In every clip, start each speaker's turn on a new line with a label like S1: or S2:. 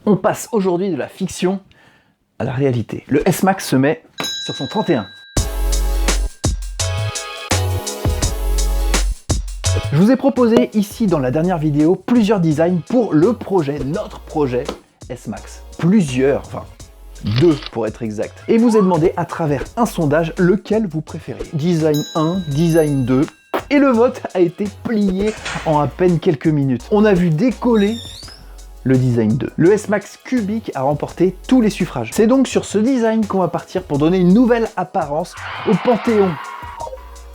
S1: On passe aujourd'hui de la fiction à la réalité. Le S-Max se met sur son 31. Je vous ai proposé ici dans la dernière vidéo plusieurs designs pour le projet, notre projet S-Max. Plusieurs, enfin 2 pour être exact. Et vous ai demandé à travers un sondage lequel vous préférez. Design 1, Design 2. Et le vote a été plié en à peine quelques minutes. On a vu décoller le Design 2. Le S-Max cubique a remporté tous les suffrages. C'est donc sur ce design qu'on va partir pour donner une nouvelle apparence au Panthéon.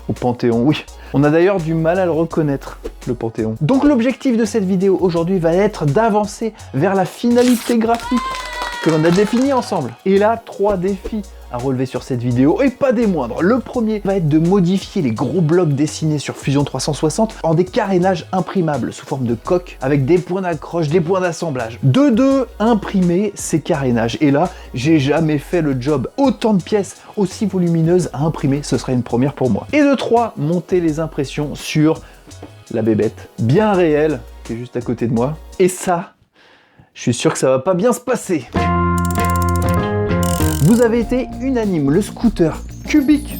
S1: Au Panthéon, oui. On a d'ailleurs du mal à le reconnaître, le Panthéon. Donc l'objectif de cette vidéo aujourd'hui va être d'avancer vers la finalité graphique que l'on a définie ensemble. Et là, 3 défis à relever sur cette vidéo, et pas des moindres. Le premier va être de modifier les gros blocs dessinés sur Fusion 360 en des carénages imprimables sous forme de coque avec des points d'accroche, des points d'assemblage. De 2, imprimer ces carénages. Et là, j'ai jamais fait le job. Autant de pièces aussi volumineuses à imprimer, ce serait une première pour moi. Et de 3, monter les impressions sur la bébête bien réelle qui est juste à côté de moi. Et ça, je suis sûr que ça va pas bien se passer. Vous avez été unanime, le scooter cubique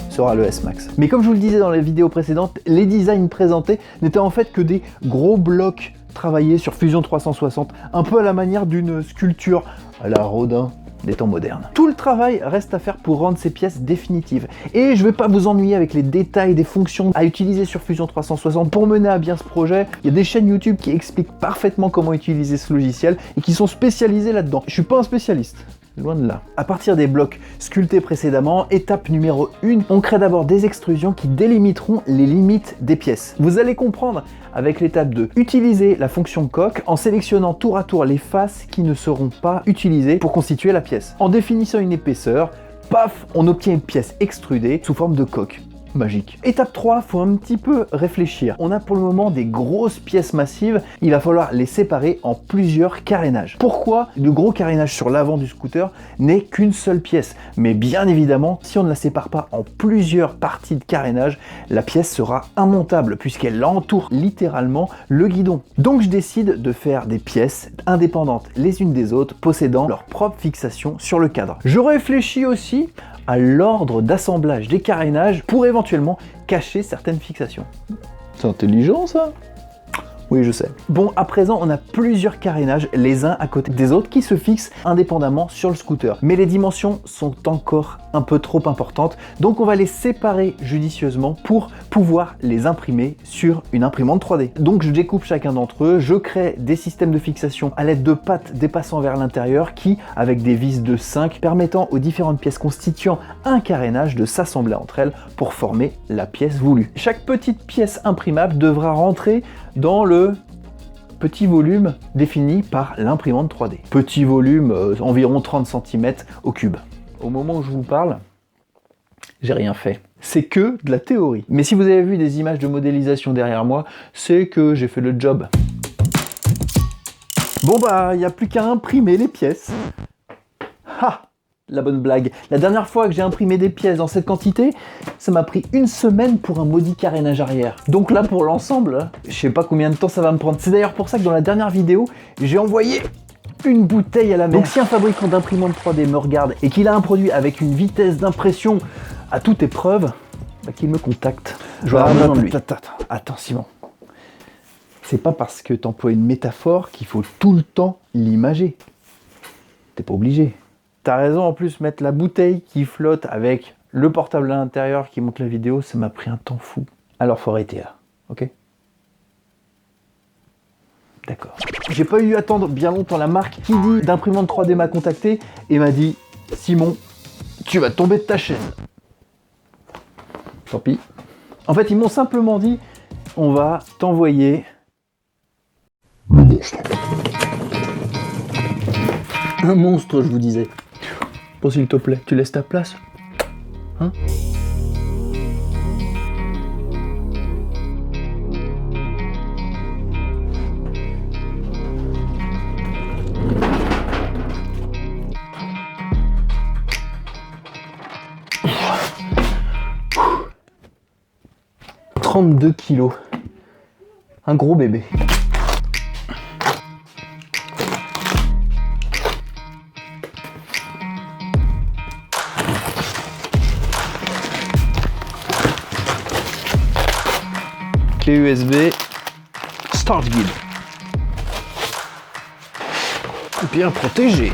S1: sera le S-Max. Mais comme je vous le disais dans les vidéos précédentes, les designs présentés n'étaient en fait que des gros blocs travaillés sur Fusion 360, un peu à la manière d'une sculpture à la Rodin des temps modernes. Tout le travail reste à faire pour rendre ces pièces définitives. Et je ne vais pas vous ennuyer avec les détails des fonctions à utiliser sur Fusion 360 pour mener à bien ce projet. Il y a des chaînes YouTube qui expliquent parfaitement comment utiliser ce logiciel et qui sont spécialisées là-dedans. Je suis pas un spécialiste. Loin de là. À partir des blocs sculptés précédemment, étape numéro 1, on crée d'abord des extrusions qui délimiteront les limites des pièces. Vous allez comprendre avec l'étape 2. Utiliser la fonction coque en sélectionnant tour à tour les faces qui ne seront pas utilisées pour constituer la pièce. En définissant une épaisseur, paf, on obtient une pièce extrudée sous forme de coque. Magique. Étape 3, faut un petit peu réfléchir. On a pour le moment des grosses pièces massives, il va falloir les séparer en plusieurs carénages. Pourquoi le gros carénage sur l'avant du scooter n'est qu'une seule pièce? Mais bien évidemment, si on ne la sépare pas en plusieurs parties de carénage, la pièce sera immontable puisqu'elle entoure littéralement le guidon. Donc je décide de faire des pièces indépendantes les unes des autres, possédant leur propre fixation sur le cadre. Je réfléchis aussi à l'ordre d'assemblage des carénages pour éventuellement cacher certaines fixations. C'est intelligent ça? Oui, je sais. Bon, à présent, on a plusieurs carénages, les uns à côté des autres, qui se fixent indépendamment sur le scooter. Mais les dimensions sont encore un peu trop importantes, donc on va les séparer judicieusement pour pouvoir les imprimer sur une imprimante 3D. Donc je découpe chacun d'entre eux, je crée des systèmes de fixation à l'aide de pattes dépassant vers l'intérieur qui, avec des vis de 5, permettant aux différentes pièces constituant un carénage de s'assembler entre elles pour former la pièce voulue. Chaque petite pièce imprimable devra rentrer dans le petit volume défini par l'imprimante 3D. Petit volume, environ 30 cm au cube. Au moment où je vous parle, j'ai rien fait. C'est que de la théorie. Mais si vous avez vu des images de modélisation derrière moi, c'est que j'ai fait le job. Bon bah, il n'y a plus qu'à imprimer les pièces. Ha! La bonne blague. La dernière fois que j'ai imprimé des pièces dans cette quantité, ça m'a pris 1 semaine pour un maudit carénage arrière. Donc là, pour l'ensemble, je sais pas combien de temps ça va me prendre. C'est d'ailleurs pour ça que dans la dernière vidéo, j'ai envoyé une bouteille à la mer. Donc si un fabricant d'imprimante 3D me regarde et qu'il a un produit avec une vitesse d'impression à toute épreuve, bah qu'il me contacte. Je vais avoir besoin de lui. Attends Simon. C'est pas parce que t'emploies une métaphore qu'il faut tout le temps l'imager. T'es pas obligé. T'as raison, en plus, mettre la bouteille qui flotte avec le portable à l'intérieur qui monte la vidéo, ça m'a pris un temps fou. Alors faut arrêter là, ok? D'accord. J'ai pas eu à attendre bien longtemps. La marque qui dit d'imprimante 3D m'a contacté et m'a dit « Simon, tu vas tomber de ta chaise. » Tant pis. En fait, ils m'ont simplement dit « On va t'envoyer... » le monstre. Un monstre, je vous disais. Bon, s'il te plaît, tu laisses ta place. Hein? « 32 kilos. Un gros bébé. clé USB, Start Guide. Bien protégé.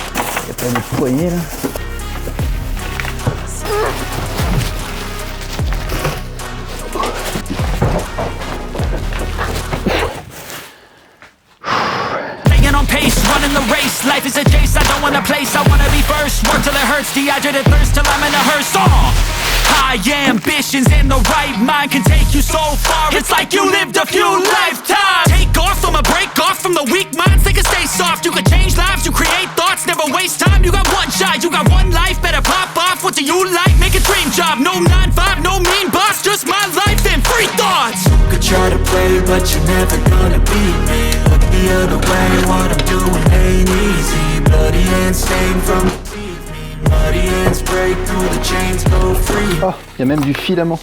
S1: Il n'y a pas de poignée là.
S2: Running the race, life is a chase, I don't want a place, I wanna be first. Work till it hurts, dehydrated thirst till I'm in a hearse. High ambitions in the right mind can take you so far. It's like you lived a few lifetimes. Take off from a break off from the weak minds, they can stay soft. You can change lives, you create thoughts, never waste time. You got one shot, you got one life, better pop off. What do you like? Make a dream job. No 9-5, no mean boss, just my life and free thoughts. You could try to play, but you're never gonna beat me. Look the other way, what I'm doing ain't easy. Bloody hands stain from the teeth. Bloody hands break through the chains, go free.
S1: Ah, il y a même du filament.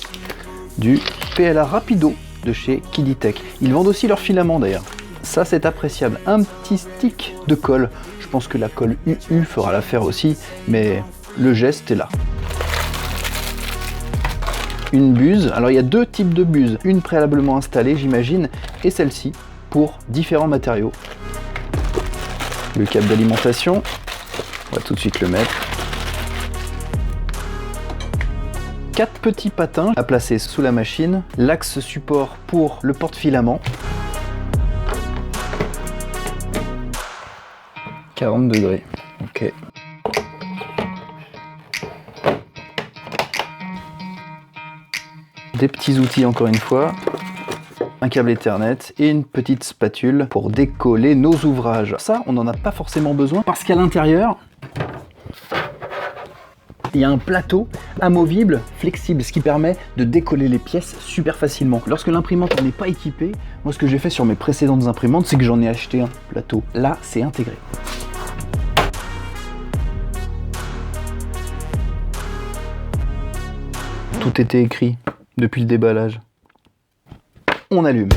S1: Du PLA Rapido de chez Kiditech. Ils vendent aussi leurs filaments d'ailleurs. Ça c'est appréciable. Un petit stick de colle. Je pense que la colle UU fera l'affaire aussi, mais le geste est là. Une buse. Alors il y a deux types de buses. Une préalablement installée j'imagine, et celle-ci pour différents matériaux. Le câble d'alimentation. On va tout de suite le mettre. 4 petits patins à placer sous la machine, l'axe support pour le porte-filament, 40 degrés, ok. Des petits outils encore une fois, un câble Ethernet et une petite spatule pour décoller nos ouvrages. Ça, on n'en a pas forcément besoin parce qu'à l'intérieur, il y a un plateau amovible, flexible, ce qui permet de décoller les pièces super facilement. Lorsque l'imprimante n'est pas équipée, moi ce que j'ai fait sur mes précédentes imprimantes, c'est que j'en ai acheté un plateau. Là, c'est intégré. Tout était écrit depuis le déballage. On allume.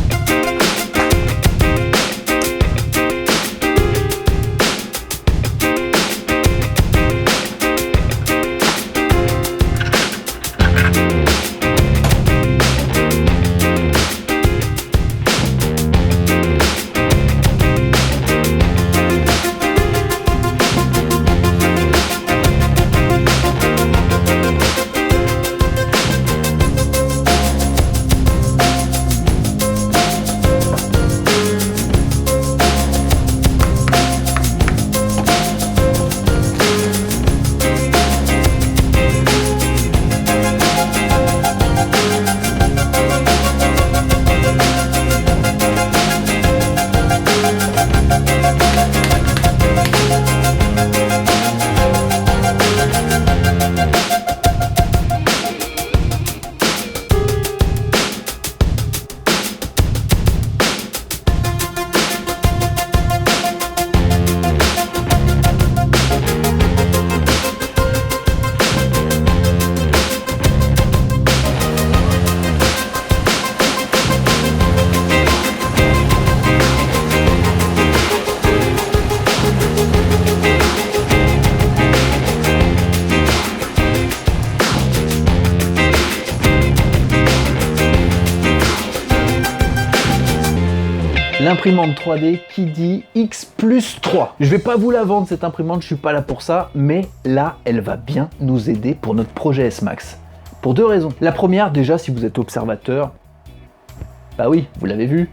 S1: L'imprimante 3D qui dit X+3. Je vais pas vous la vendre cette imprimante, je suis pas là pour ça, mais là, elle va bien nous aider pour notre projet S-Max. Pour deux raisons. La première, déjà, si vous êtes observateur, bah oui, vous l'avez vu,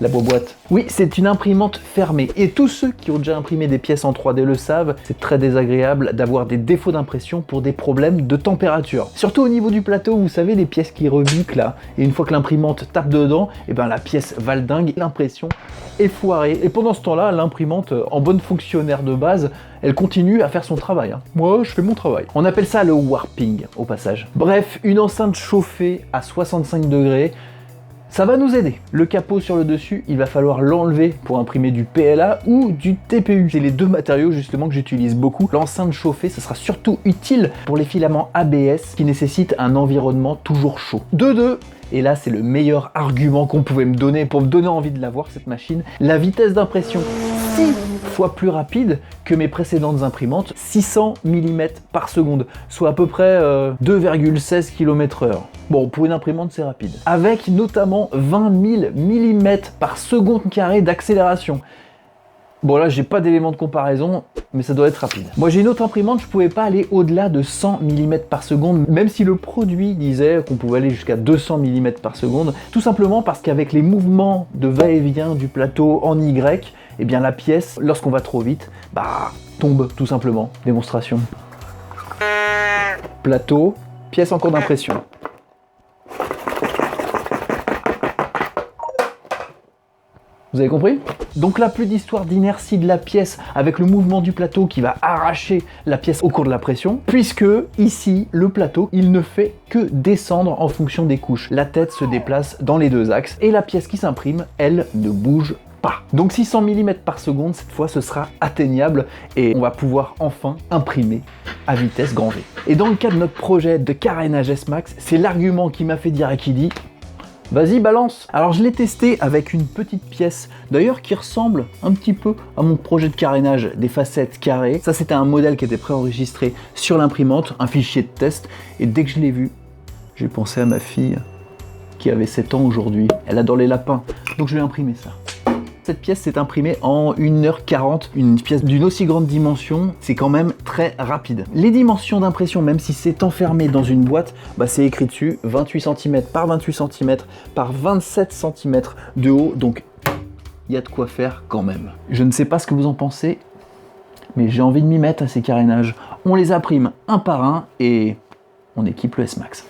S1: la boîte. Oui, c'est une imprimante fermée et tous ceux qui ont déjà imprimé des pièces en 3D le savent, c'est très désagréable d'avoir des défauts d'impression pour des problèmes de température. Surtout au niveau du plateau, vous savez, les pièces qui rebiquent là, et une fois que l'imprimante tape dedans, et ben la pièce valdingue, l'impression est foirée. Et pendant ce temps-là, l'imprimante, en bonne fonctionnaire de base, elle continue à faire son travail. Moi, je fais mon travail. On appelle ça le warping, au passage. Bref, une enceinte chauffée à 65 degrés, ça va nous aider. Le capot sur le dessus, il va falloir l'enlever pour imprimer du PLA ou du TPU. C'est les deux matériaux justement que j'utilise beaucoup. L'enceinte chauffée, ça sera surtout utile pour les filaments ABS qui nécessitent un environnement toujours chaud. De deux, et là c'est le meilleur argument qu'on pouvait me donner pour me donner envie de l'avoir cette machine, la vitesse d'impression. 6 fois plus rapide que mes précédentes imprimantes, 600 mm par seconde, soit à peu près 2,16 km/h. Bon, pour une imprimante, c'est rapide. Avec notamment 20 000 mm par seconde carré d'accélération. Bon là, j'ai pas d'élément de comparaison, mais ça doit être rapide. Moi, j'ai une autre imprimante, je pouvais pas aller au-delà de 100 mm par seconde, même si le produit disait qu'on pouvait aller jusqu'à 200 mm par seconde, tout simplement parce qu'avec les mouvements de va-et-vient du plateau en Y, eh bien la pièce, lorsqu'on va trop vite, tombe tout simplement. Démonstration. Plateau, pièce en cours d'impression. Vous avez compris? Donc là, plus d'histoire d'inertie de la pièce avec le mouvement du plateau qui va arracher la pièce au cours de la pression, puisque ici, le plateau, il ne fait que descendre en fonction des couches. La tête se déplace dans les deux axes et la pièce qui s'imprime, elle, ne bouge pas. Donc 600 mm par seconde, cette fois, ce sera atteignable et on va pouvoir enfin imprimer à vitesse grand V. Et dans le cadre de notre projet de carénage S-Max, c'est l'argument qui m'a fait dire à Kiddy: vas-y, balance! Alors je l'ai testé avec une petite pièce, d'ailleurs qui ressemble un petit peu à mon projet de carénage des facettes carrées. Ça, c'était un modèle qui était préenregistré sur l'imprimante, un fichier de test, et dès que je l'ai vu, j'ai pensé à ma fille qui avait 7 ans aujourd'hui. Elle adore les lapins, donc je lui ai imprimé ça. Cette pièce s'est imprimée en 1h40, une pièce d'une aussi grande dimension, c'est quand même très rapide. Les dimensions d'impression, même si c'est enfermé dans une boîte, c'est écrit dessus, 28 cm par 28 cm par 27 cm de haut, donc il y a de quoi faire quand même. Je ne sais pas ce que vous en pensez, mais j'ai envie de m'y mettre à ces carénages. On les imprime un par un et on équipe le S-Max.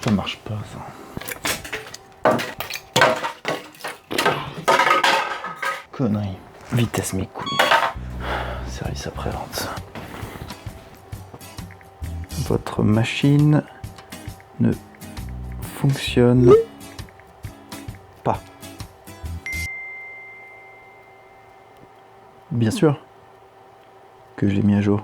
S1: Ça marche pas, ça. Connerie. Vitesse mes couilles. Service après-vente. Votre machine ne fonctionne pas. Bien sûr que je l'ai mis à jour.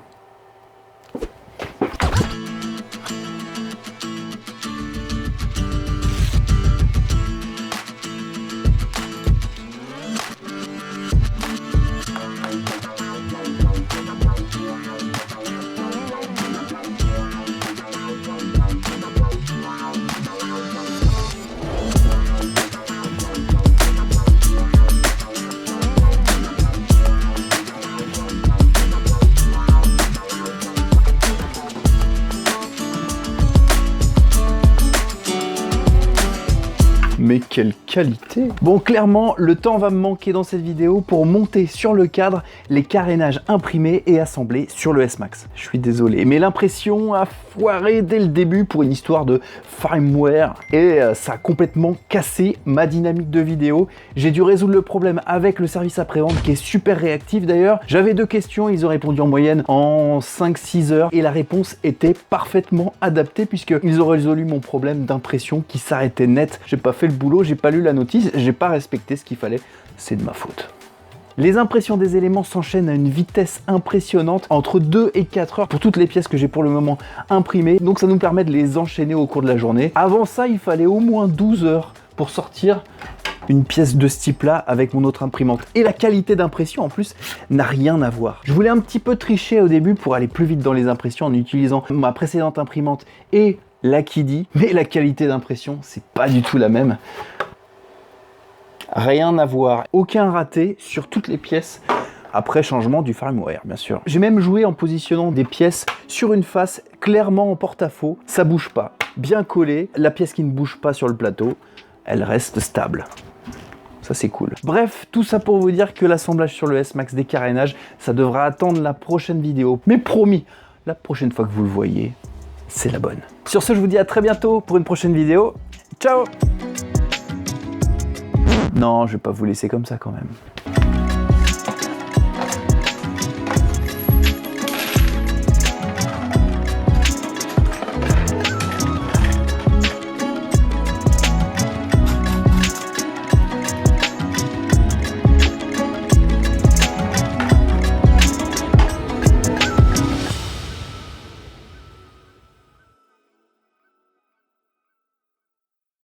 S1: Mais quelle qualité! Bon, clairement, le temps va me manquer dans cette vidéo pour monter sur le cadre les carénages imprimés et assemblés sur le S-Max. Je suis désolé, mais l'impression a foiré dès le début pour une histoire de firmware et ça a complètement cassé ma dynamique de vidéo. J'ai dû résoudre le problème avec le service après-vente qui est super réactif d'ailleurs. J'avais 2 questions, ils ont répondu en moyenne en 5-6 heures et la réponse était parfaitement adaptée puisqu'ils ont résolu mon problème d'impression qui s'arrêtait net. J'ai pas fait le boulot, j'ai pas lu la notice, j'ai pas respecté ce qu'il fallait, c'est de ma faute. Les impressions des éléments s'enchaînent à une vitesse impressionnante, entre 2 et 4 heures pour toutes les pièces que j'ai pour le moment imprimées, donc ça nous permet de les enchaîner au cours de la journée. Avant ça, il fallait au moins 12 heures pour sortir une pièce de ce type-là avec mon autre imprimante. Et la qualité d'impression, en plus, n'a rien à voir. Je voulais un petit peu tricher au début pour aller plus vite dans les impressions en utilisant ma précédente imprimante et la Kiddy, mais la qualité d'impression, c'est pas du tout la même. Rien à voir. Aucun raté sur toutes les pièces. Après changement du firmware, bien sûr. J'ai même joué en positionnant des pièces sur une face clairement en porte-à-faux. Ça bouge pas. Bien collé. La pièce qui ne bouge pas sur le plateau, elle reste stable. Ça, c'est cool. Bref, tout ça pour vous dire que l'assemblage sur le S-Max des carénages, ça devra attendre la prochaine vidéo. Mais promis, la prochaine fois que vous le voyez, c'est la bonne. Sur ce, je vous dis à très bientôt pour une prochaine vidéo. Ciao! Non, je vais pas vous laisser comme ça quand même.